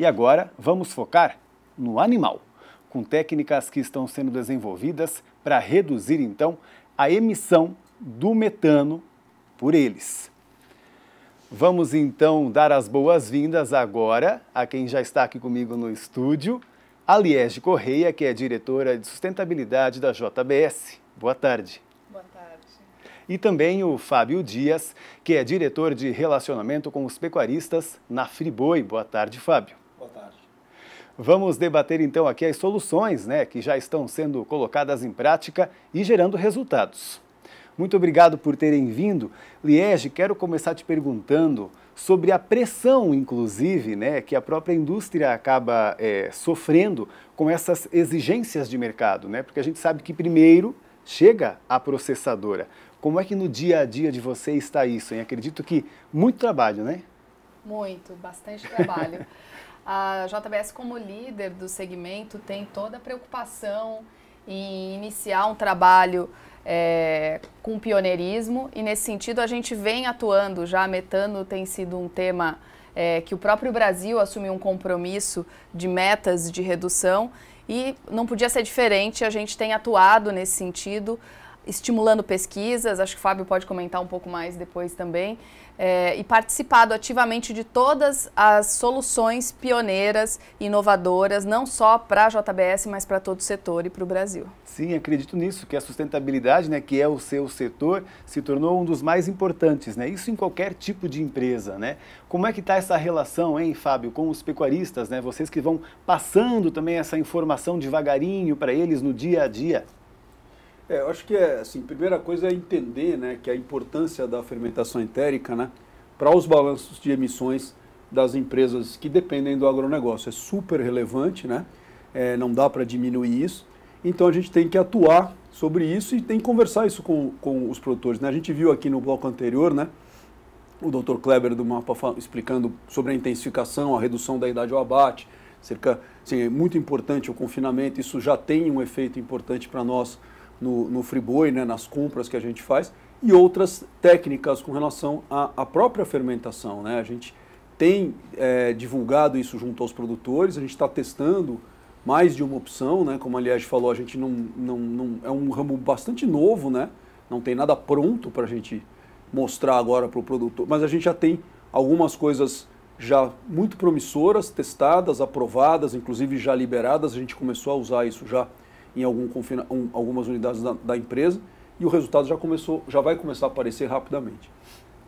E agora vamos focar no animal, com técnicas que estão sendo desenvolvidas para reduzir então a emissão do metano por eles. Vamos então dar as boas-vindas agora a quem já está aqui comigo no estúdio, a Liege Correia, que é diretora de sustentabilidade da JBS. Boa tarde. Boa tarde. E também o Fábio Dias, que é diretor de relacionamento com os pecuaristas na Friboi. Boa tarde, Fábio. Boa tarde. Vamos debater então aqui as soluções, que já estão sendo colocadas em prática e gerando resultados. Muito obrigado por terem vindo. Liege, quero começar te perguntando sobre a pressão, inclusive, que a própria indústria acaba sofrendo com essas exigências de mercado, porque a gente sabe que primeiro chega a processadora. Como é que no dia a dia de você está isso, hein? Acredito que muito trabalho, né? Muito, bastante trabalho. A JBS, como líder do segmento, tem toda a preocupação em iniciar um trabalho com pioneirismo, e nesse sentido a gente vem atuando já. Metano tem sido um tema que o próprio Brasil assumiu um compromisso de metas de redução e não podia ser diferente. A gente tem atuado nesse sentido, estimulando pesquisas, acho que o Fábio pode comentar um pouco mais depois também, e participado ativamente de todas as soluções pioneiras, inovadoras, não só para a JBS, mas para todo o setor e para o Brasil. Sim, acredito nisso, que a sustentabilidade, que é o seu setor, se tornou um dos mais importantes, isso em qualquer tipo de empresa, Como é que está essa relação, hein, Fábio, com os pecuaristas, Vocês que vão passando também essa informação devagarinho para eles no dia a dia? Eu acho que a primeira coisa é entender, que a importância da fermentação entérica, para os balanços de emissões das empresas que dependem do agronegócio. É super relevante, não dá para diminuir isso. Então a gente tem que atuar sobre isso e tem que conversar isso com os produtores. A gente viu aqui no bloco anterior, o Dr. Kleber do Mapa explicando sobre a intensificação, a redução da idade ao abate. É muito importante o confinamento, isso já tem um efeito importante para nós no Friboi, nas compras que a gente faz, e outras técnicas com relação à própria fermentação. A gente tem divulgado isso junto aos produtores, a gente está testando mais de uma opção, como a Liege falou, a gente não é um ramo bastante novo, não tem nada pronto para a gente mostrar agora para o produtor, mas a gente já tem algumas coisas já muito promissoras, testadas, aprovadas, inclusive já liberadas. A gente começou a usar isso já em algumas unidades da empresa, e o resultado já vai começar a aparecer rapidamente.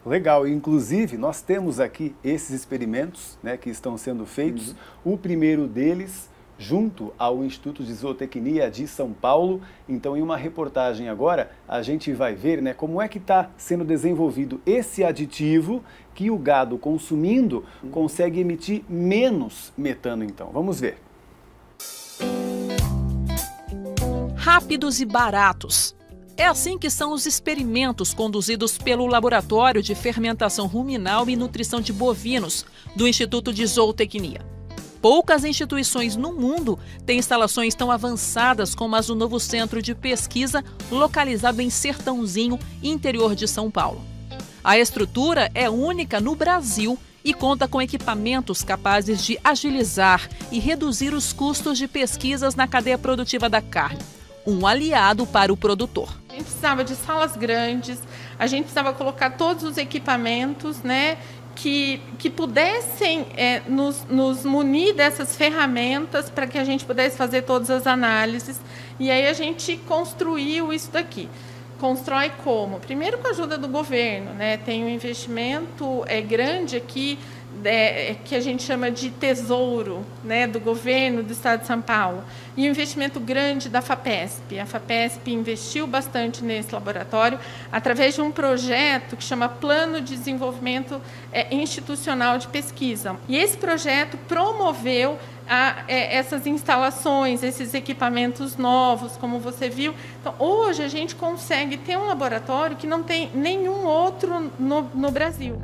Legal, inclusive nós temos aqui esses experimentos que estão sendo feitos. O primeiro deles junto ao Instituto de Zootecnia de São Paulo. Então, em uma reportagem agora, a gente vai ver como é que está sendo desenvolvido esse aditivo que o gado consumindo consegue emitir menos metano. Então, vamos ver. Rápidos e baratos. É assim que são os experimentos conduzidos pelo Laboratório de Fermentação Ruminal e Nutrição de Bovinos do Instituto de Zootecnia. Poucas instituições no mundo têm instalações tão avançadas como as do novo centro de pesquisa localizado em Sertãozinho, interior de São Paulo. A estrutura é única no Brasil e conta com equipamentos capazes de agilizar e reduzir os custos de pesquisas na cadeia produtiva da carne. Um aliado para o produtor. A gente precisava de salas grandes, a gente precisava colocar todos os equipamentos, que pudessem nos munir dessas ferramentas para que a gente pudesse fazer todas as análises. E aí a gente construiu isso daqui. Constrói como? Primeiro com a ajuda do governo, Tem um investimento grande aqui, que a gente chama de tesouro, do governo do estado de São Paulo, e um investimento grande da FAPESP. A FAPESP investiu bastante nesse laboratório através de um projeto que chama Plano de Desenvolvimento Institucional de Pesquisa. E esse projeto promoveu essas instalações, esses equipamentos novos, como você viu. Então, hoje a gente consegue ter um laboratório que não tem nenhum outro no Brasil.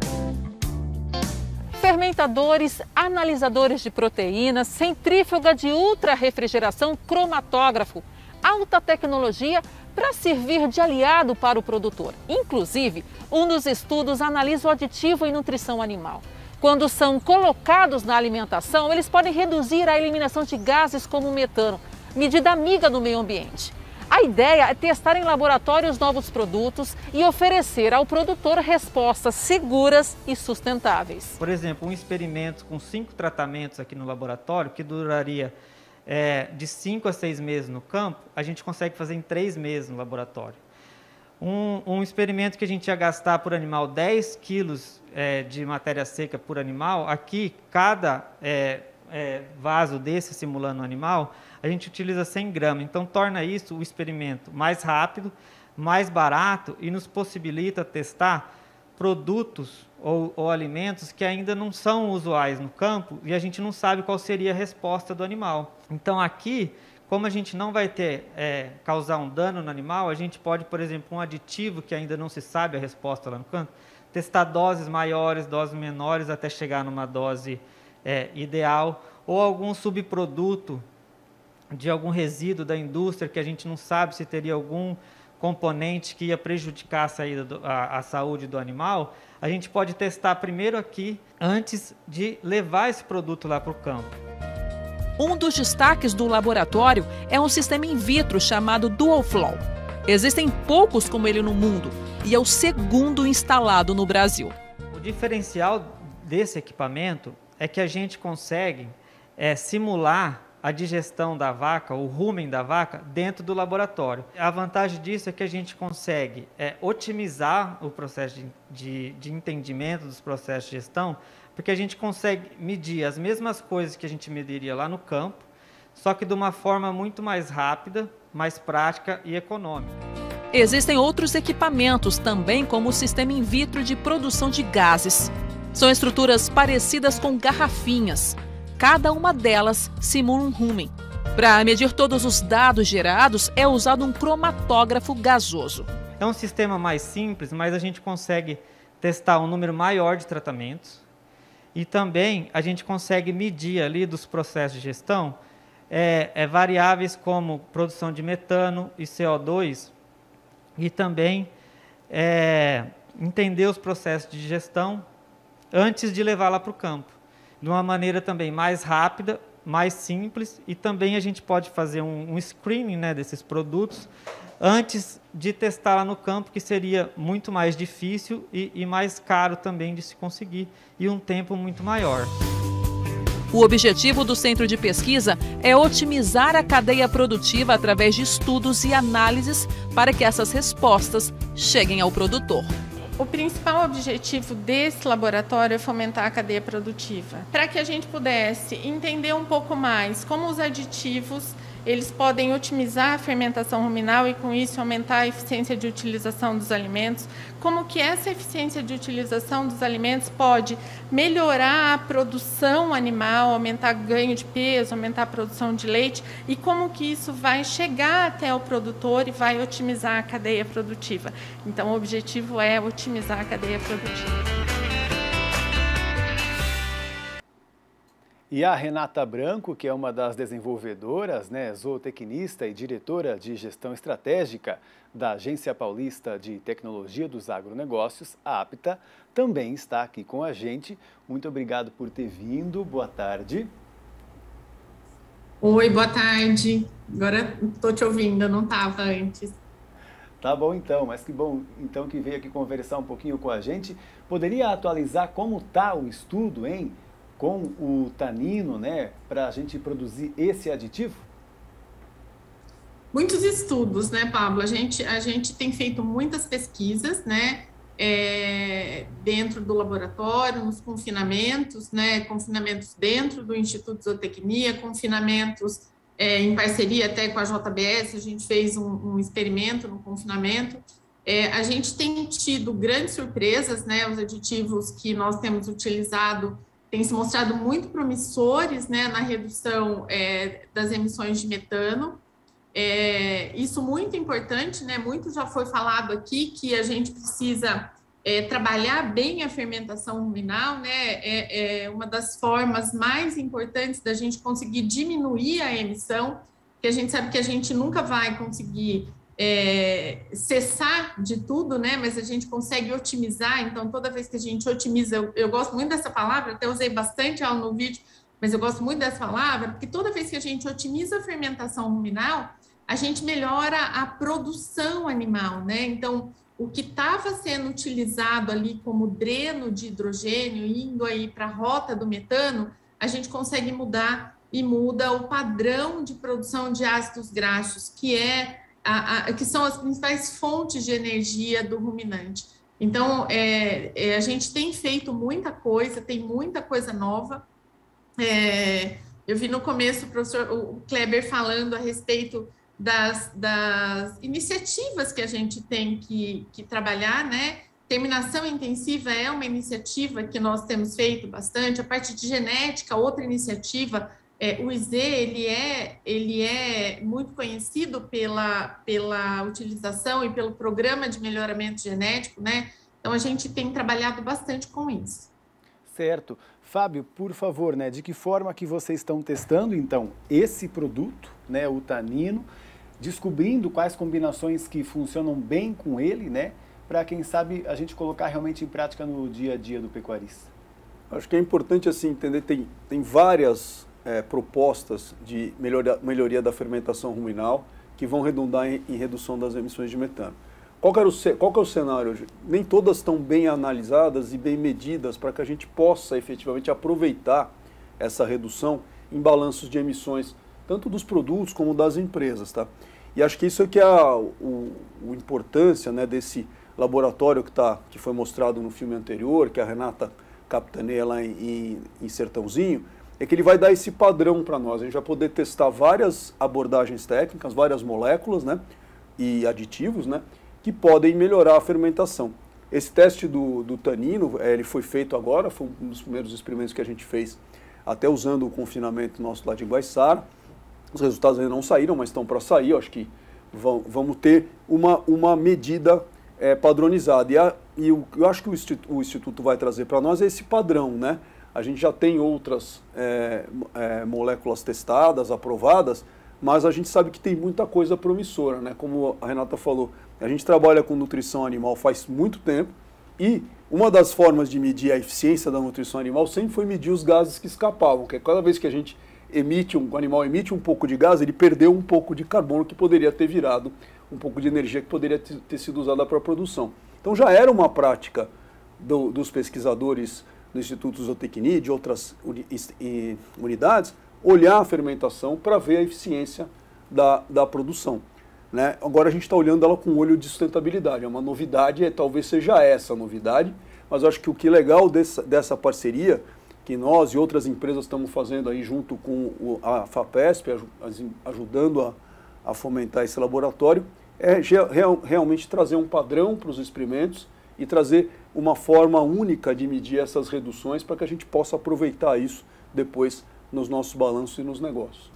Fermentadores, analisadores de proteínas, centrífuga de ultra-refrigeração, cromatógrafo, alta tecnologia para servir de aliado para o produtor. Inclusive, um dos estudos analisa o aditivo em nutrição animal. Quando são colocados na alimentação, eles podem reduzir a eliminação de gases como o metano, medida amiga do meio ambiente. A ideia é testar em laboratórios novos produtos e oferecer ao produtor respostas seguras e sustentáveis. Por exemplo, um experimento com 5 tratamentos aqui no laboratório, que duraria de 5 a 6 meses no campo, a gente consegue fazer em 3 meses no laboratório. Um experimento que a gente ia gastar por animal 10 quilos de matéria seca por animal, aqui cada vaso desse simulando um animal, a gente utiliza 100 gramas. Então torna isso o experimento mais rápido, mais barato e nos possibilita testar produtos ou alimentos que ainda não são usuais no campo e a gente não sabe qual seria a resposta do animal. Então aqui, como a gente não vai causar um dano no animal, a gente pode, por exemplo, um aditivo que ainda não se sabe a resposta lá no campo, testar doses maiores, doses menores, até chegar numa dose ideal, ou algum subproduto de algum resíduo da indústria que a gente não sabe se teria algum componente que ia prejudicar a saúde do animal, a gente pode testar primeiro aqui, antes de levar esse produto lá para o campo. Um dos destaques do laboratório é um sistema in vitro chamado Dual Flow. Existem poucos como ele no mundo e é o segundo instalado no Brasil. O diferencial desse equipamento é que a gente consegue simular a digestão da vaca, o rumen da vaca, dentro do laboratório. A vantagem disso é que a gente consegue otimizar o processo de entendimento dos processos de gestão, porque a gente consegue medir as mesmas coisas que a gente mediria lá no campo, só que de uma forma muito mais rápida, mais prática e econômica. Existem outros equipamentos também, como o sistema in vitro de produção de gases. São estruturas parecidas com garrafinhas. Cada uma delas simula um rumen. Para medir todos os dados gerados, é usado um cromatógrafo gasoso. É um sistema mais simples, mas a gente consegue testar um número maior de tratamentos. E também a gente consegue medir ali dos processos de gestão variáveis como produção de metano e CO2 e também entender os processos de gestão antes de levá-la para o campo, de uma maneira também mais rápida, mais simples, e também a gente pode fazer um screening desses produtos antes de testá-la no campo, que seria muito mais difícil e mais caro também de se conseguir, e um tempo muito maior. O objetivo do Centro de Pesquisa é otimizar a cadeia produtiva através de estudos e análises para que essas respostas cheguem ao produtor. O principal objetivo desse laboratório é fomentar a cadeia produtiva, para que a gente pudesse entender um pouco mais como os aditivos eles podem otimizar a fermentação ruminal e, com isso, aumentar a eficiência de utilização dos alimentos, como que essa eficiência de utilização dos alimentos pode melhorar a produção animal, aumentar o ganho de peso, aumentar a produção de leite, e como que isso vai chegar até o produtor e vai otimizar a cadeia produtiva. Então, o objetivo é otimizar a cadeia produtiva. E a Renata Branco, que é uma das desenvolvedoras, zootecnista e diretora de gestão estratégica da Agência Paulista de Tecnologia dos Agronegócios, a APTA, também está aqui com a gente. Muito obrigado por ter vindo. Boa tarde. Oi, boa tarde. Agora estou te ouvindo, eu não estava antes. Tá bom então, mas que bom então que veio aqui conversar um pouquinho com a gente. Poderia atualizar como está o estudo, com o tanino, para a gente produzir esse aditivo? Muitos estudos, Pablo? A gente tem feito muitas pesquisas, dentro do laboratório, nos confinamentos, confinamentos dentro do Instituto de Zootecnia, confinamentos em parceria até com a JBS, a gente fez um experimento no confinamento. A gente tem tido grandes surpresas, os aditivos que nós temos utilizado têm se mostrado muito promissores, na redução das emissões de metano. Isso muito importante, muito já foi falado aqui, que a gente precisa trabalhar bem a fermentação ruminal, é uma das formas mais importantes da gente conseguir diminuir a emissão, que a gente sabe que a gente nunca vai conseguir cessar de tudo, né? Mas a gente consegue otimizar. Então, toda vez que a gente otimiza, eu gosto muito dessa palavra, até usei bastante ela no vídeo, mas eu gosto muito dessa palavra, porque toda vez que a gente otimiza a fermentação ruminal, a gente melhora a produção animal, né? Então, o que estava sendo utilizado ali como dreno de hidrogênio, indo aí para a rota do metano, a gente consegue mudar e muda o padrão de produção de ácidos graxos, que são as principais fontes de energia do ruminante. Então, a gente tem feito muita coisa, tem muita coisa nova. Eu vi no começo o Kleber falando a respeito das iniciativas que a gente tem que trabalhar, né? Terminação intensiva é uma iniciativa que nós temos feito bastante. A parte de genética, outra iniciativa. O IZ, ele é muito conhecido pela utilização e pelo programa de melhoramento genético, né? Então, a gente tem trabalhado bastante com isso. Certo. Fábio, por favor, né, de que forma que vocês estão testando, então, esse produto, né, o tanino, descobrindo quais combinações que funcionam bem com ele, né, para, quem sabe, a gente colocar realmente em prática no dia a dia do pecuarista? Acho que é importante, assim, entender, tem várias propostas de melhoria da fermentação ruminal que vão redundar em redução das emissões de metano. Qual que é o cenário hoje? Nem todas estão bem analisadas e bem medidas para que a gente possa efetivamente aproveitar essa redução em balanços de emissões, tanto dos produtos como das empresas, tá? E acho que isso é que é a importância, né, desse laboratório que foi mostrado no filme anterior, que a Renata capitaneia lá em Sertãozinho, é que ele vai dar esse padrão para nós. A gente vai poder testar várias abordagens técnicas, várias moléculas, né, e aditivos, né, que podem melhorar a fermentação. Esse teste do tanino, ele foi feito agora, foi um dos primeiros experimentos que a gente fez, até usando o confinamento nosso lá de Guaiçara. Os resultados ainda não saíram, mas estão para sair. Eu acho que vamos ter uma medida padronizada. E eu acho que o Instituto vai trazer para nós esse padrão, né? A gente já tem outras moléculas testadas, aprovadas, mas a gente sabe que tem muita coisa promissora, né? Como a Renata falou, a gente trabalha com nutrição animal faz muito tempo e uma das formas de medir a eficiência da nutrição animal sempre foi medir os gases que escapavam, que cada vez que a gente o animal emite um pouco de gás, ele perdeu um pouco de carbono que poderia ter virado um pouco de energia que poderia ter sido usada para a produção. Então já era uma prática dos pesquisadores do Instituto Zootecnia e de outras unidades, olhar a fermentação para ver a eficiência da produção, né? Agora a gente está olhando ela com um olho de sustentabilidade, é uma novidade, talvez seja essa a novidade, mas eu acho que o que é legal dessa parceria, que nós e outras empresas estamos fazendo aí junto com a FAPESP, ajudando a fomentar esse laboratório, é realmente trazer um padrão para os experimentos e trazer uma forma única de medir essas reduções para que a gente possa aproveitar isso depois nos nossos balanços e nos negócios.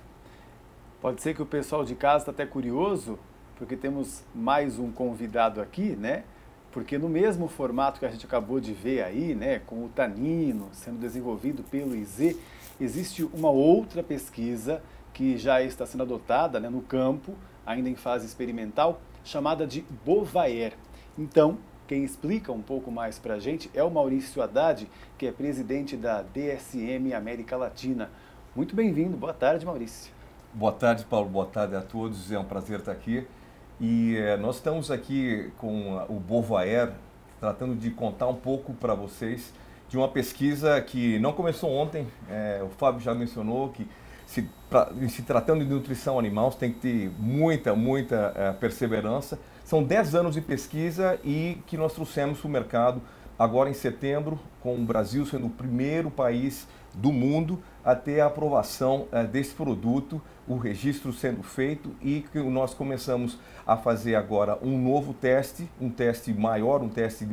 Pode ser que o pessoal de casa está até curioso, porque temos mais um convidado aqui, né? Porque no mesmo formato que a gente acabou de ver aí, né, com o tanino sendo desenvolvido pelo IZ, existe uma outra pesquisa que já está sendo adotada, né, no campo, ainda em fase experimental, chamada de Bovaer. Então, quem explica um pouco mais para a gente é o Maurício Haddad, que é presidente da DSM América Latina. Muito bem-vindo. Boa tarde, Maurício. Boa tarde, Paulo. Boa tarde a todos. É um prazer estar aqui. E nós estamos aqui com o Bovaer, tratando de contar um pouco para vocês de uma pesquisa que não começou ontem. O Fábio já mencionou que se tratando de nutrição animal, você tem que ter muita perseverança. São 10 anos de pesquisa e que nós trouxemos para o mercado agora em setembro, com o Brasil sendo o primeiro país do mundo a ter a aprovação desse produto, o registro sendo feito e que nós começamos a fazer agora um novo teste, um teste maior, um teste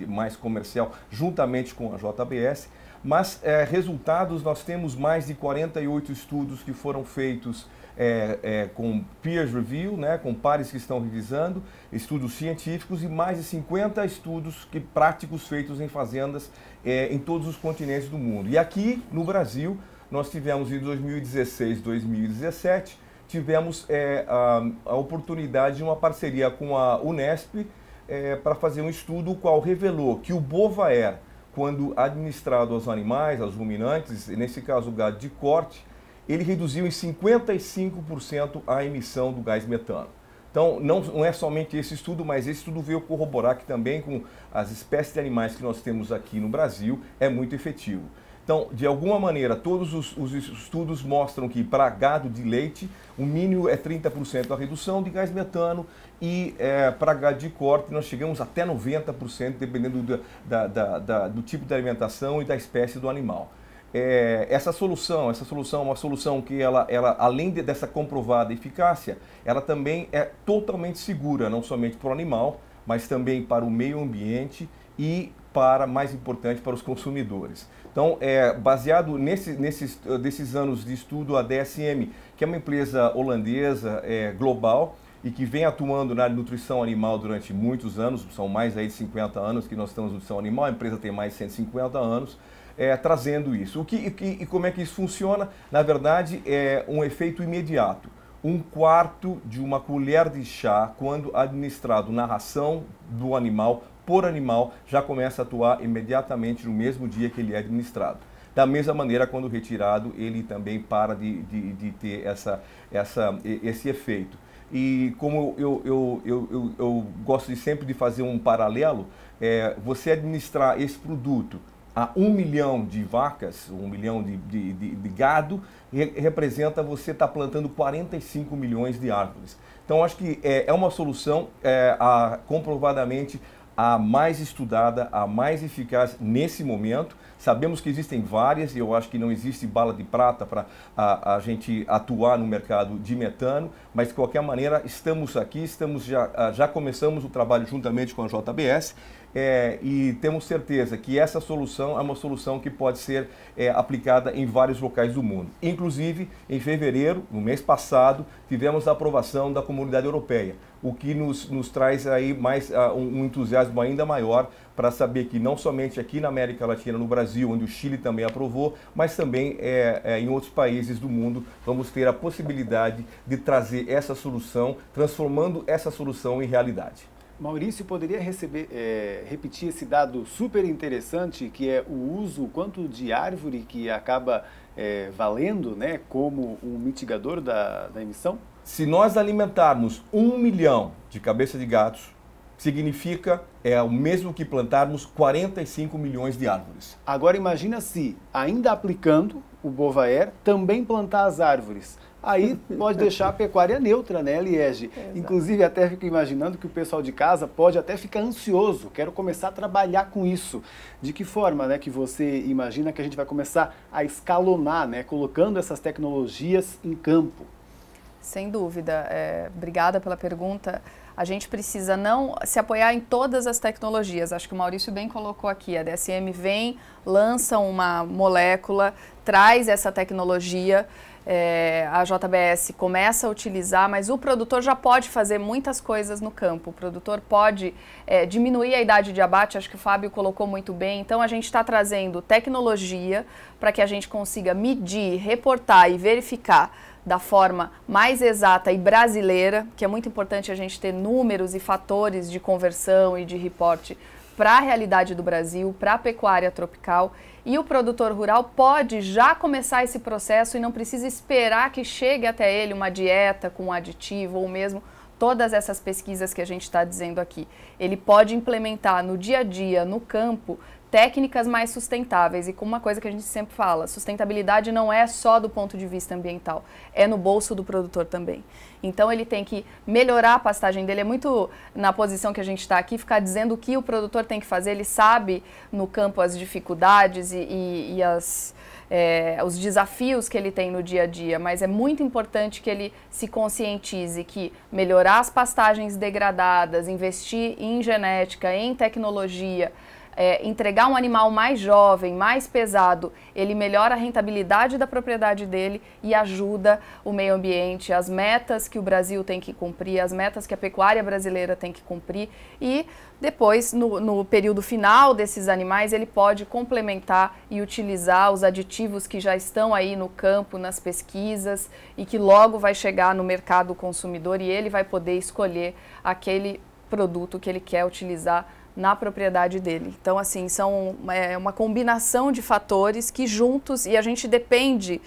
mais comercial, juntamente com a JBS. Mas resultados, nós temos mais de 48 estudos que foram feitos com peer review, né, com pares que estão revisando, estudos científicos e mais de 50 estudos práticos feitos em fazendas em todos os continentes do mundo. E aqui no Brasil, nós tivemos em 2016, 2017, tivemos a oportunidade de uma parceria com a Unesp para fazer um estudo o qual revelou que o Bovaer, quando administrado aos animais, aos ruminantes, nesse caso o gado de corte, ele reduziu em 55% a emissão do gás metano. Então, não é somente esse estudo, mas esse estudo veio corroborar que também com as espécies de animais que nós temos aqui no Brasil é muito efetivo. Então, de alguma maneira, todos os estudos mostram que para gado de leite, o mínimo é 30% a redução de gás metano e para gado de corte nós chegamos até 90%, dependendo do tipo de alimentação e da espécie do animal. Essa solução é uma solução que ela além dessa comprovada eficácia, ela também é totalmente segura, não somente para o animal, mas também para o meio ambiente e mais importante, para os consumidores. Então, baseado nesses anos de estudo, a DSM, que é uma empresa holandesa global e que vem atuando na nutrição animal durante muitos anos, são mais aí de 50 anos que nós estamos na nutrição animal, a empresa tem mais de 150 anos, trazendo isso. E como é que isso funciona? Na verdade, é um efeito imediato. 1/4 de uma colher de chá, quando administrado na ração do animal, por animal, já começa a atuar imediatamente no mesmo dia que ele é administrado. Da mesma maneira, quando retirado, ele também para de ter esse efeito. E como eu gosto sempre de fazer um paralelo, você administrar esse produto a 1 milhão de vacas, 1 milhão de gado, representa você estar plantando 45 milhões de árvores. Então, acho que é uma solução comprovadamente a mais estudada, a mais eficaz nesse momento. Sabemos que existem várias e eu acho que não existe bala de prata para a gente atuar no mercado de metano, mas de qualquer maneira estamos aqui, já começamos o trabalho juntamente com a JBS e temos certeza que essa solução é uma solução que pode ser aplicada em vários locais do mundo. Inclusive, em fevereiro, no mês passado, tivemos a aprovação da Comunidade Europeia, o que nos traz aí mais um entusiasmo ainda maior para saber que não somente aqui na América Latina, no Brasil, onde o Chile também aprovou, mas também em outros países do mundo, vamos ter a possibilidade de trazer essa solução, transformando essa solução em realidade. Maurício, poderia repetir esse dado super interessante, que é o uso, quanto de árvore que acaba valendo, né, como um mitigador da emissão? Se nós alimentarmos 1 milhão de cabeças de gatos, significa o mesmo que plantarmos 45 milhões de árvores. Agora imagina se, ainda aplicando o Bovaer, também plantar as árvores. Aí pode deixar a pecuária neutra, né, Liege? Inclusive, até fico imaginando que o pessoal de casa pode até ficar ansioso. Quero começar a trabalhar com isso. De que forma, né, que você imagina que a gente vai começar a escalonar, né, colocando essas tecnologias em campo? Sem dúvida. Obrigada pela pergunta. A gente precisa não se apoiar em todas as tecnologias. Acho que o Maurício bem colocou aqui. A DSM vem, lança uma molécula, traz essa tecnologia. A JBS começa a utilizar, mas o produtor já pode fazer muitas coisas no campo. O produtor pode diminuir a idade de abate, acho que o Fábio colocou muito bem. Então, a gente está trazendo tecnologia para que a gente consiga medir, reportar e verificar da forma mais exata e brasileira, que é muito importante a gente ter números e fatores de conversão e de reporte para a realidade do Brasil, para a pecuária tropical. E o produtor rural pode já começar esse processo e não precisa esperar que chegue até ele uma dieta com aditivo ou mesmo todas essas pesquisas que a gente está dizendo aqui. Ele pode implementar no dia a dia, no campo, técnicas mais sustentáveis. E com uma coisa que a gente sempre fala, sustentabilidade não é só do ponto de vista ambiental, é no bolso do produtor também. Então ele tem que melhorar a pastagem dele. É muito na posição que a gente está aqui, ficar dizendo o que o produtor tem que fazer. Ele sabe no campo as dificuldades e os desafios que ele tem no dia a dia, mas é muito importante que ele se conscientize que melhorar as pastagens degradadas, investir em genética, em tecnologia, entregar um animal mais jovem, mais pesado, ele melhora a rentabilidade da propriedade dele e ajuda o meio ambiente, as metas que o Brasil tem que cumprir, as metas que a pecuária brasileira tem que cumprir, e depois, no período final desses animais, ele pode complementar e utilizar os aditivos que já estão aí no campo, nas pesquisas, e que logo vai chegar no mercado consumidor e ele vai poder escolher aquele produto que ele quer utilizar na propriedade dele. Então, assim, são uma combinação de fatores que juntos, e a gente depende,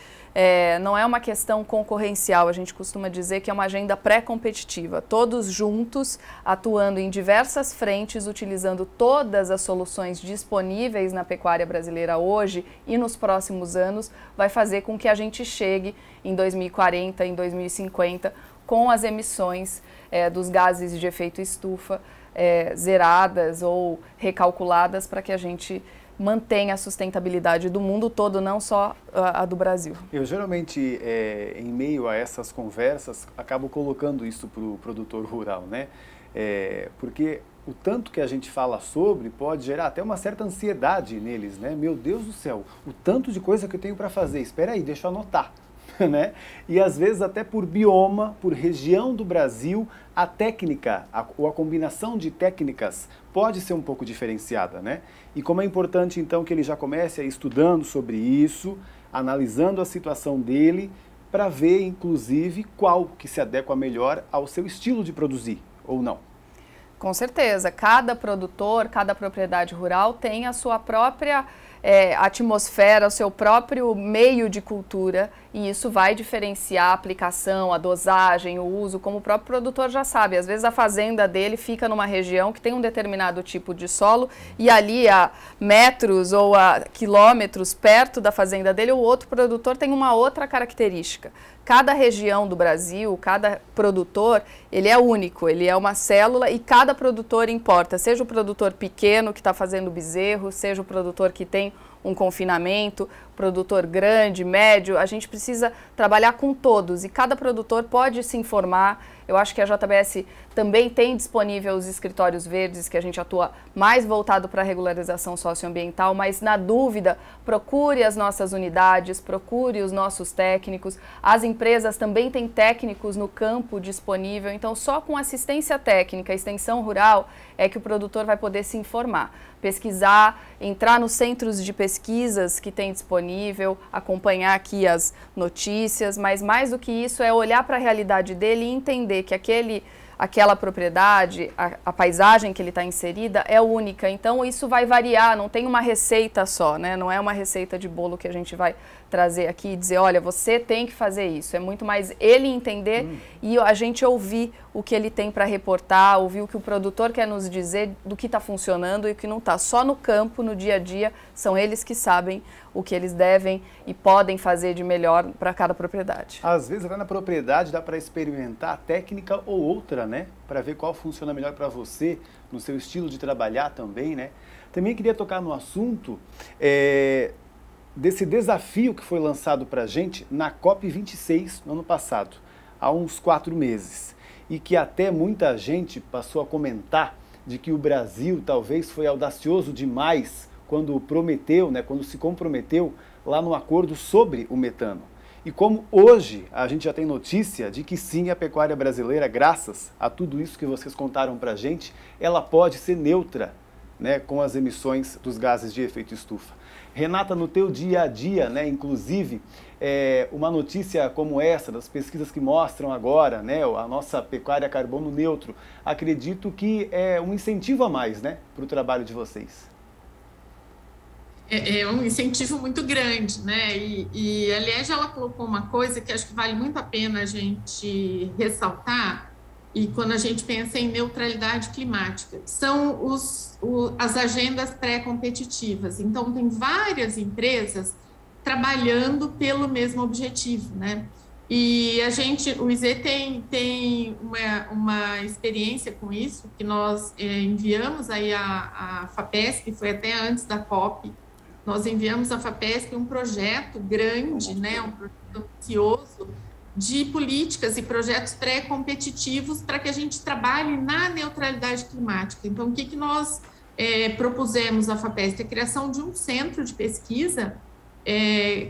não é uma questão concorrencial, a gente costuma dizer que é uma agenda pré-competitiva, todos juntos, atuando em diversas frentes, utilizando todas as soluções disponíveis na pecuária brasileira hoje e nos próximos anos, vai fazer com que a gente chegue em 2040, em 2050, com as emissões dos gases de efeito estufa zeradas ou recalculadas para que a gente mantenha a sustentabilidade do mundo todo, não só a do Brasil. Eu geralmente, em meio a essas conversas, acabo colocando isso para o produtor rural, né? Porque o tanto que a gente fala sobre pode gerar até uma certa ansiedade neles, né? Meu Deus do céu, o tanto de coisa que eu tenho para fazer, espera aí, deixa eu anotar. Né? E às vezes até por bioma, por região do Brasil, a técnica ou a combinação de técnicas pode ser um pouco diferenciada, né? E como é importante então que ele já comece estudando sobre isso, analisando a situação dele, para ver inclusive qual que se adequa melhor ao seu estilo de produzir, ou não. Com certeza, cada produtor, cada propriedade rural tem a sua própria atmosfera, o seu próprio meio de cultura, e isso vai diferenciar a aplicação, a dosagem, o uso, como o próprio produtor já sabe. Às vezes a fazenda dele fica numa região que tem um determinado tipo de solo e ali a metros ou a quilômetros perto da fazenda dele, o outro produtor tem uma outra característica. Cada região do Brasil, cada produtor, ele é único, ele é uma célula e cada produtor importa, seja o produtor pequeno que está fazendo bezerro, seja o produtor que tem um confinamento, produtor grande, médio, a gente precisa trabalhar com todos e cada produtor pode se informar. Eu acho que a JBS também tem disponível os escritórios verdes, que a gente atua mais voltado para a regularização socioambiental, mas na dúvida, procure as nossas unidades, procure os nossos técnicos. As empresas também têm técnicos no campo disponível, então só com assistência técnica, extensão rural, é que o produtor vai poder se informar, pesquisar, entrar nos centros de pesquisas que tem disponível, acompanhar aqui as notícias, mas mais do que isso é olhar para a realidade dele e entender que aquela propriedade, a paisagem que ele está inserida é única, então isso vai variar, não tem uma receita só, né? Não é uma receita de bolo que a gente vai trazer aqui e dizer, olha, você tem que fazer isso, é muito mais ele entender e a gente ouvir o que ele tem para reportar, ouvir o que o produtor quer nos dizer do que está funcionando e o que não está. Só no campo, no dia a dia, são eles que sabem o que eles devem e podem fazer de melhor para cada propriedade. Às vezes, até na propriedade, dá para experimentar a técnica ou outra, né? Para ver qual funciona melhor para você, no seu estilo de trabalhar também, né? Também queria tocar no assunto desse desafio que foi lançado para a gente na COP26 no ano passado, há uns 4 meses. E que até muita gente passou a comentar de que o Brasil talvez foi audacioso demais quando prometeu, né, quando se comprometeu lá no acordo sobre o metano. E como hoje a gente já tem notícia de que sim, a pecuária brasileira, graças a tudo isso que vocês contaram para a gente, ela pode ser neutra, né, com as emissões dos gases de efeito estufa. Renata, no teu dia a dia, né, inclusive, uma notícia como essa, das pesquisas que mostram agora, né, a nossa pecuária carbono neutro, acredito que é um incentivo a mais, né, para o trabalho de vocês. É um incentivo muito grande, né? E a Liege, ela colocou uma coisa que acho que vale muito a pena a gente ressaltar, e quando a gente pensa em neutralidade climática, são as agendas pré-competitivas. Então, tem várias empresas trabalhando pelo mesmo objetivo, né? E o IZ tem uma experiência com isso, que nós enviamos aí a FAPESP, que foi até antes da COP. Nós enviamos à FAPESP um projeto grande, né, um projeto ambicioso de políticas e projetos pré-competitivos para que a gente trabalhe na neutralidade climática. Então, o que nós propusemos à FAPESP a criação de um centro de pesquisa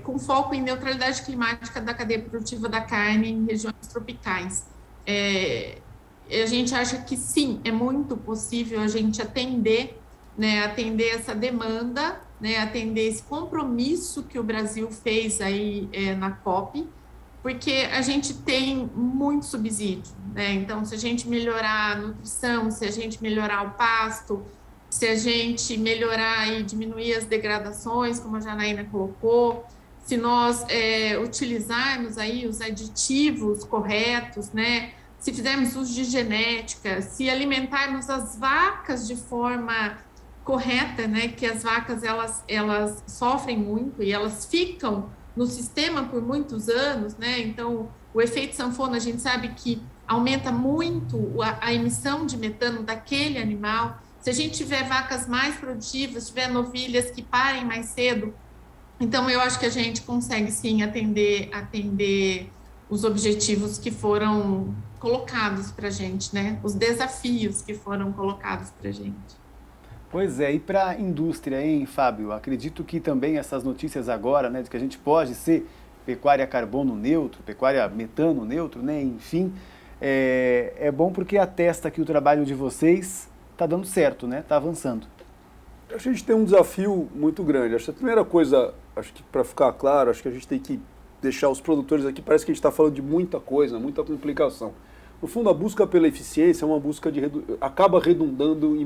com foco em neutralidade climática da cadeia produtiva da carne em regiões tropicais. A gente acha que sim, é muito possível a gente atender essa demanda, atender esse compromisso que o Brasil fez aí na COP, porque a gente tem muito subsídio, Então, se a gente melhorar a nutrição, se a gente melhorar o pasto, se a gente melhorar e diminuir as degradações, como a Janaína colocou, se nós utilizarmos aí os aditivos corretos, se fizermos uso de genética, se alimentarmos as vacas de forma correta, que as vacas elas sofrem muito e elas ficam no sistema por muitos anos, Então, o efeito sanfona, a gente sabe que aumenta muito a emissão de metano daquele animal. Se a gente tiver vacas mais produtivas, tiver novilhas que parem mais cedo, então eu acho que a gente consegue sim atender os objetivos que foram colocados para a gente, os desafios que foram colocados para a gente. Pois é, e para a indústria, hein, Fábio? Acredito que também essas notícias agora, de que a gente pode ser pecuária carbono neutro, pecuária metano neutro, enfim, é bom porque atesta que o trabalho de vocês está dando certo, está avançando. A gente tem um desafio muito grande. Acho que a primeira coisa, acho que para ficar claro, acho que a gente tem que deixar os produtores aqui, parece que a gente está falando de muita coisa, muita complicação. No fundo, a busca pela eficiência é uma busca acaba redundando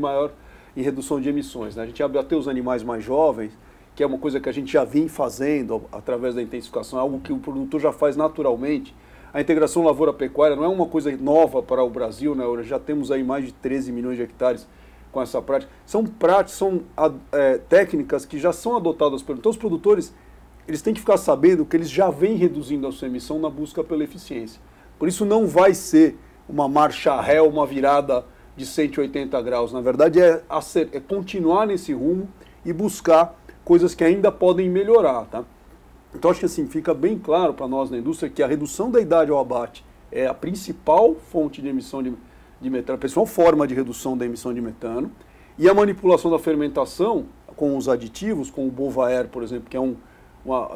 em redução de emissões. A gente abre até os animais mais jovens, que é uma coisa que a gente já vem fazendo através da intensificação, algo que o produtor já faz naturalmente. A integração lavoura-pecuária não é uma coisa nova para o Brasil, Já temos aí mais de 13 milhões de hectares com essa prática. São técnicas que já são adotadas então os produtores, eles têm que ficar sabendo que eles já vêm reduzindo a sua emissão na busca pela eficiência. Por isso não vai ser uma marcha ré, uma virada de 180 graus. Na verdade é continuar nesse rumo e buscar coisas que ainda podem melhorar, Então, acho que assim, fica bem claro para nós na indústria que a redução da idade ao abate é a principal fonte de emissão de metano, a principal forma de redução da emissão de metano, e a manipulação da fermentação com os aditivos, com o Bovaer, por exemplo, que é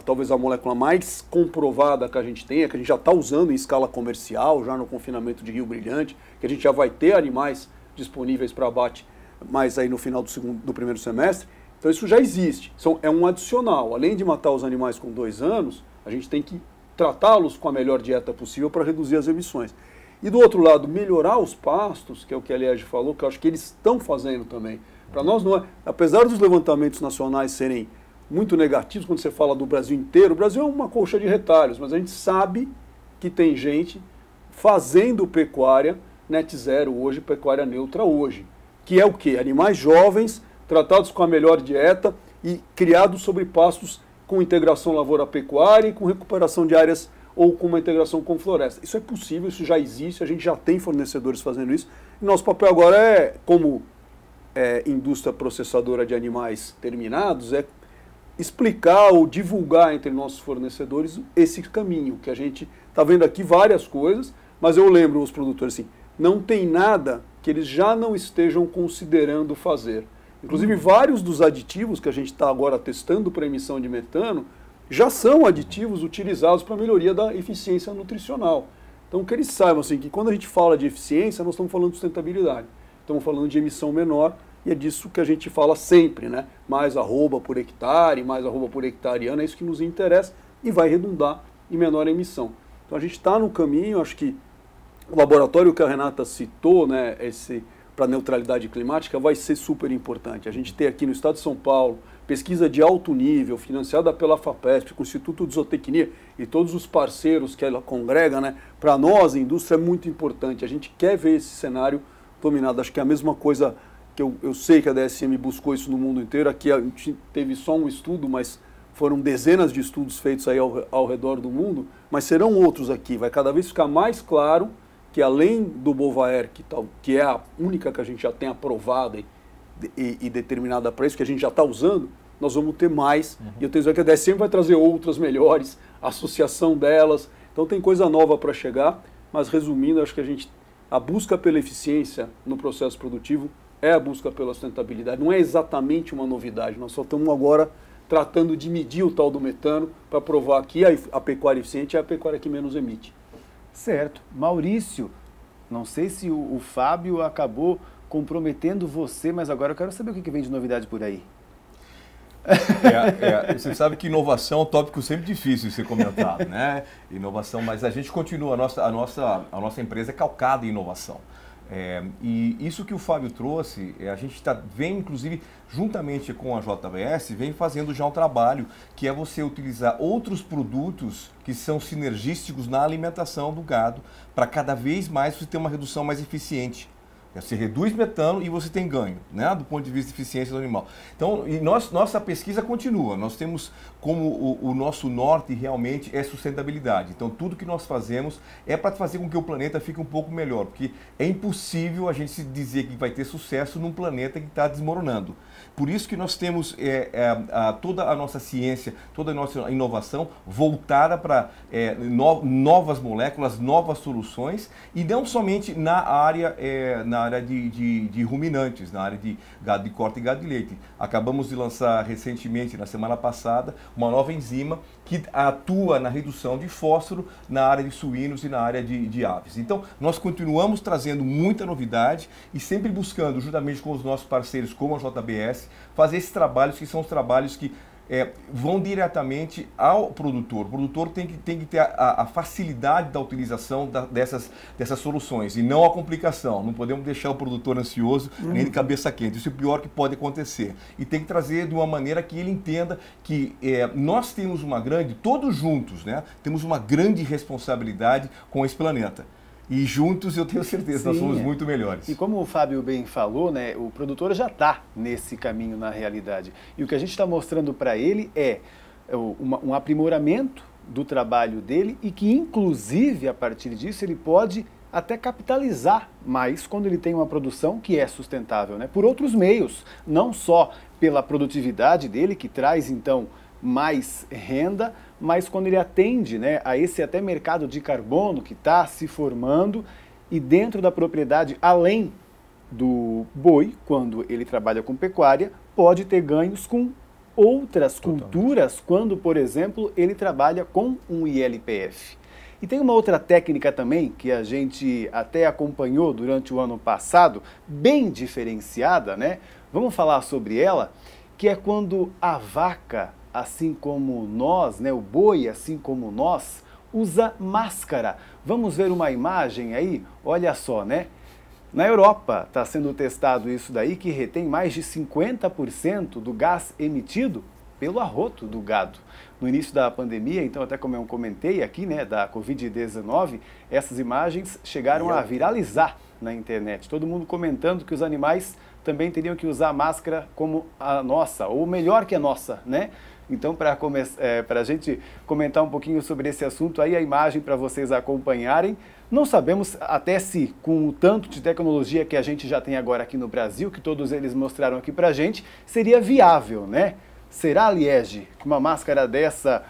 talvez a molécula mais comprovada que a gente tem, que a gente já está usando em escala comercial, já no confinamento de Rio Brilhante, que a gente já vai ter animais disponíveis para abate mais aí no final do primeiro semestre. Então isso já existe, é um adicional. Além de matar os animais com 2 anos, a gente tem que tratá-los com a melhor dieta possível para reduzir as emissões. E do outro lado, melhorar os pastos, que é o que a Liege falou, que eu acho que eles estão fazendo também. Para nós não é, apesar dos levantamentos nacionais serem muito negativos, quando você fala do Brasil inteiro, o Brasil é uma colcha de retalhos, mas a gente sabe que tem gente fazendo pecuária net zero hoje, pecuária neutra hoje. Que é o quê? Animais jovens, tratados com a melhor dieta e criados sobre pastos com integração lavoura-pecuária e com recuperação de áreas ou com uma integração com floresta. Isso é possível, isso já existe, a gente já tem fornecedores fazendo isso. E nosso papel agora como indústria processadora de animais terminados, é explicar ou divulgar entre nossos fornecedores esse caminho, que a gente está vendo aqui várias coisas, mas eu lembro os produtores assim, não tem nada que eles já não estejam considerando fazer. Inclusive, vários dos aditivos que a gente está agora testando para emissão de metano já são aditivos utilizados para a melhoria da eficiência nutricional. Então, que eles saibam assim, que quando a gente fala de eficiência, nós estamos falando de sustentabilidade. Estamos falando de emissão menor e é disso que a gente fala sempre, Mais arroba por hectare, mais arroba por hectare ano, é isso que nos interessa e vai redundar em menor emissão. Então, a gente está no caminho, acho que o laboratório que a Renata citou, para neutralidade climática, vai ser super importante. A gente tem aqui no estado de São Paulo pesquisa de alto nível, financiada pela FAPESP, com o Instituto de Zootecnia e todos os parceiros que ela congrega, para nós, a indústria, é muito importante. A gente quer ver esse cenário dominado. Acho que é a mesma coisa que eu sei que a DSM buscou isso no mundo inteiro. Aqui a gente teve só um estudo, mas foram dezenas de estudos feitos aí ao redor do mundo, mas serão outros aqui. Vai cada vez ficar mais claro que além do Bovaer, que é a única que a gente já tem aprovada e determinada para isso, que a gente já está usando, nós vamos ter mais. E eu tenho certeza que a DSM vai trazer outras melhores, a associação delas. Então tem coisa nova para chegar, mas resumindo, acho que a busca pela eficiência no processo produtivo é a busca pela sustentabilidade. Não é exatamente uma novidade, nós só estamos agora tratando de medir o tal do metano para provar que a pecuária eficiente é a pecuária que menos emite. Certo. Maurício, não sei se o Fábio acabou comprometendo você, mas agora eu quero saber o que vem de novidade por aí. Você sabe que inovação é um tópico sempre difícil de ser comentado, né? Inovação, mas a gente continua, a nossa empresa é calcada em inovação. E isso que o Fábio trouxe, a gente vem, inclusive, juntamente com a JBS, vem fazendo já um trabalho que é você utilizar outros produtos que são sinergísticos na alimentação do gado, para cada vez mais você ter uma redução mais eficiente. Você reduz metano e você tem ganho, né, do ponto de vista de eficiência do animal. Então, nossa pesquisa continua. Nós temos como o nosso norte realmente é sustentabilidade. Então, tudo que nós fazemos é para fazer com que o planeta fique um pouco melhor, porque é impossível a gente se dizer que vai ter sucesso num planeta que está desmoronando. Por isso que nós temos toda a nossa ciência, toda a nossa inovação voltada para novas moléculas, novas soluções, e não somente na área de ruminantes, na área de gado de corte e gado de leite. Acabamos de lançar recentemente, na semana passada, uma nova enzima que atua na redução de fósforo na área de suínos e na área de aves. Então, nós continuamos trazendo muita novidade e sempre buscando, juntamente com os nossos parceiros como a JBS, fazer esses trabalhos que são os trabalhos que vão diretamente ao produtor. O produtor tem que ter a facilidade da utilização dessas soluções e não a complicação. Não podemos deixar o produtor ansioso nem de cabeça quente. Isso é o pior que pode acontecer. E tem que trazer de uma maneira que ele entenda que nós temos todos juntos, né, temos uma grande responsabilidade com esse planeta. E juntos eu tenho certeza, nós somos muito melhores. E como o Fábio bem falou, né, o produtor já está nesse caminho na realidade. E o que a gente está mostrando para ele é um aprimoramento do trabalho dele e que, inclusive, a partir disso, ele pode até capitalizar mais quando ele tem uma produção que é sustentável, né, por outros meios, não só pela produtividade dele, que traz, então, mais renda, mas quando ele atende, né, a esse até mercado de carbono que está se formando e dentro da propriedade, além do boi, quando ele trabalha com pecuária, pode ter ganhos com outras culturas, quando, por exemplo, ele trabalha com um ILPF. E tem uma outra técnica também, que a gente até acompanhou durante o ano passado, bem diferenciada, né? Vamos falar sobre ela, que é quando a vaca, assim como nós, né, o boi, assim como nós, usa máscara. Vamos ver uma imagem aí? Olha só, né? Na Europa está sendo testado isso daí, que retém mais de 50% do gás emitido pelo arroto do gado. No início da pandemia, então, até como eu comentei aqui, né, da Covid-19, essas imagens chegaram a viralizar na internet. Todo mundo comentando que os animais também teriam que usar máscara como a nossa, ou melhor que a nossa, né? Então, para a gente comentar um pouquinho sobre esse assunto, aí a imagem para vocês acompanharem. Não sabemos até se, com o tanto de tecnologia que a gente já tem agora aqui no Brasil, que todos eles mostraram aqui para a gente, seria viável, né? Será, Liege, que uma máscara dessa,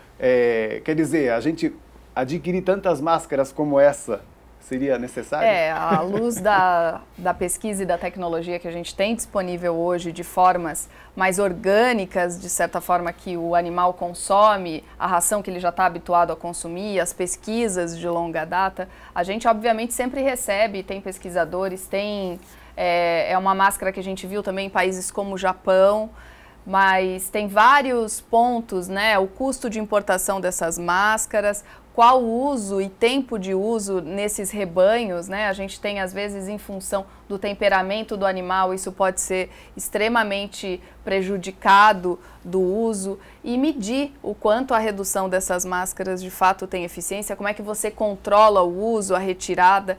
quer dizer, a gente adquirir tantas máscaras como essa, seria necessário? À luz da pesquisa e da tecnologia que a gente tem disponível hoje de formas mais orgânicas, de certa forma que o animal consome, a ração que ele já está habituado a consumir, as pesquisas de longa data, a gente obviamente sempre recebe, tem pesquisadores, é uma máscara que a gente viu também em países como o Japão, mas tem vários pontos, né? O custo de importação dessas máscaras, qual o uso e tempo de uso nesses rebanhos, né? A gente tem, às vezes, em função do temperamento do animal, isso pode ser extremamente prejudicado do uso, e medir o quanto a redução dessas máscaras de fato tem eficiência, como é que você controla o uso, a retirada.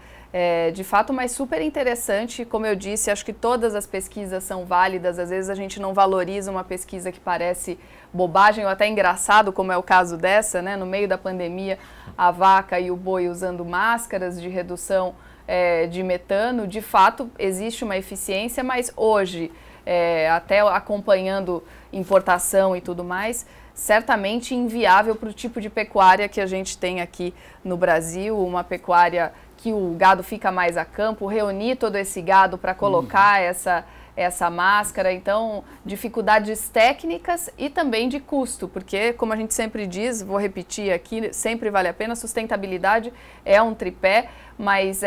De fato, mas super interessante, como eu disse, acho que todas as pesquisas são válidas, às vezes a gente não valoriza uma pesquisa que parece bobagem ou até engraçado, como é o caso dessa, né? No meio da pandemia, a vaca e o boi usando máscaras de redução de metano, de fato existe uma eficiência, mas hoje, até acompanhando importação e tudo mais, certamente inviável para o tipo de pecuária que a gente tem aqui no Brasil, uma pecuária que o gado fica mais a campo, reunir todo esse gado para colocar essa máscara. Então, dificuldades técnicas e também de custo, porque, como a gente sempre diz, vou repetir aqui, sempre vale a pena, sustentabilidade é um tripé, mas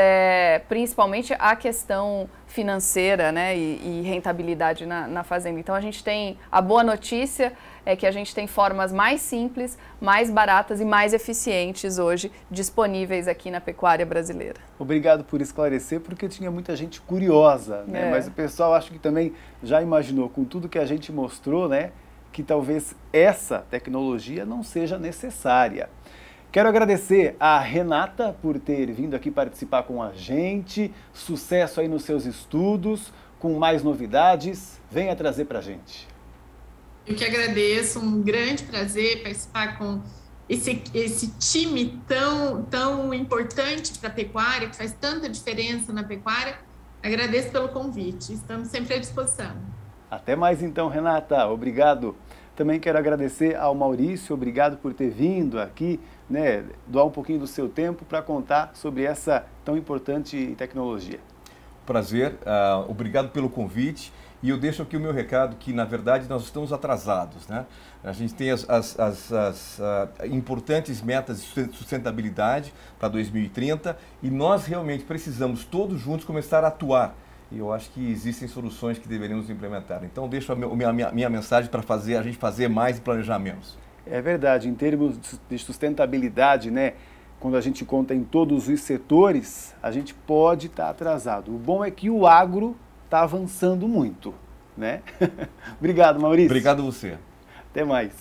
principalmente a questão financeira, né, e rentabilidade na fazenda. Então, a gente tem a boa notícia é que a gente tem formas mais simples, mais baratas e mais eficientes hoje disponíveis aqui na pecuária brasileira. Obrigado por esclarecer, porque tinha muita gente curiosa, né? Mas o pessoal acho que também já imaginou, com tudo que a gente mostrou, né, que talvez essa tecnologia não seja necessária. Quero agradecer a Renata por ter vindo aqui participar com a gente. Sucesso aí nos seus estudos, com mais novidades. Venha trazer para a gente. Eu que agradeço, um grande prazer participar com esse time tão importante para a pecuária, que faz tanta diferença na pecuária. Agradeço pelo convite, estamos sempre à disposição. Até mais então, Renata, obrigado. Também quero agradecer ao Maurício, obrigado por ter vindo aqui, né, doar um pouquinho do seu tempo para contar sobre essa tão importante tecnologia. Prazer, obrigado pelo convite. E eu deixo aqui o meu recado que, na verdade, nós estamos atrasados, né? A gente tem as importantes metas de sustentabilidade para 2030 e nós realmente precisamos, todos juntos, começar a atuar. E eu acho que existem soluções que deveríamos implementar. Então, deixo a minha mensagem para a gente fazer mais e planejar menos. É verdade, em termos de sustentabilidade, né? Quando a gente conta em todos os setores, a gente pode estar atrasado. O bom é que o agro está avançando muito, né? Obrigado, Maurício. Obrigado a você. Até mais.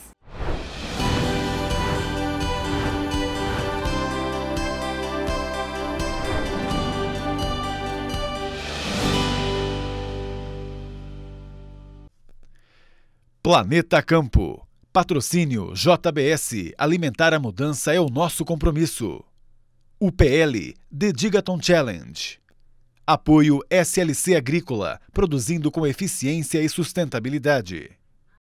Planeta Campo. Patrocínio JBS. Alimentar a mudança é o nosso compromisso. UPL The Digaton Challenge. Apoio SLC Agrícola, produzindo com eficiência e sustentabilidade.